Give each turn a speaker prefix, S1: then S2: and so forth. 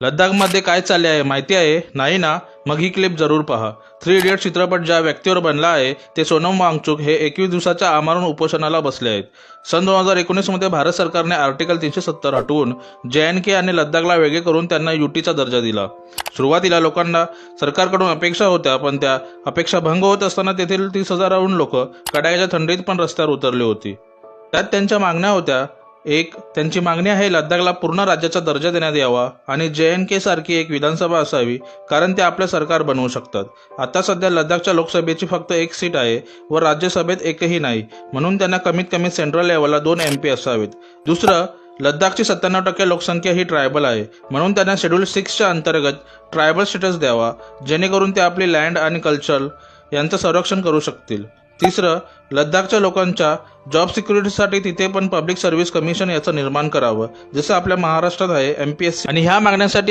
S1: लद्दाखमध्ये काय चालले आहे माहिती आहे? नाही ना? मग ही क्लिप जरूर पहा. 3 इडियट चित्रपट ज्या व्यक्तीवर बनला आहे ते सोनम वांगचुक हे 21 दिवसाच्या आमरण उपोषणाला बसले आहेत. सन 2019 मध्ये भारत सरकारने आर्टिकल 370 हटवून JNK आणि लद्दाखला वेगळे करून त्यांना युटीचा दर्जा दिला. सुरुवातीला लोकांना सरकारकडून अपेक्षा होत्या, पण त्या अपेक्षा भंग होत असताना तेथील 30,000हून लोक कडाक्याच्या थंडीत पण रस्त्यावर उतरली होती. त्यात त्यांच्या मागण्या होत्या. त्यांची मागणी आहे लद्दाखला पूर्ण राज्याचा दर्जा देण्यात यावा आणि JNK सारखी एक विधानसभा असावी, कारण ते आपले सरकार बनवू शकतात. आता सध्या लद्दाखच्या लोकसभेची फक्त 1 सीट आहे व राज्यसभेत एकही नाही, म्हणून त्यांना कमीत कमी सेंट्रल लेव्हलला 2 MP असावेत. दुसरं, लद्दाखची 97% लोकसंख्या ही ट्रायबल आहे, म्हणून त्यांना शेड्यूल 6च्या अंतर्गत ट्रायबल स्टेटस द्यावा, जेणेकरून ते आपली लँड आणि कल्चर यांचं संरक्षण करू शकतील. तिसरं, लद्दाखच्या लोकांच्या जॉब सिक्युरिटीसाठी तिथे पण पब्लिक सर्व्हिस कमिशन याचं निर्माण करावं, जसं आपल्या महाराष्ट्रात आहे MPSC. आणि ह्या मागण्यांसाठी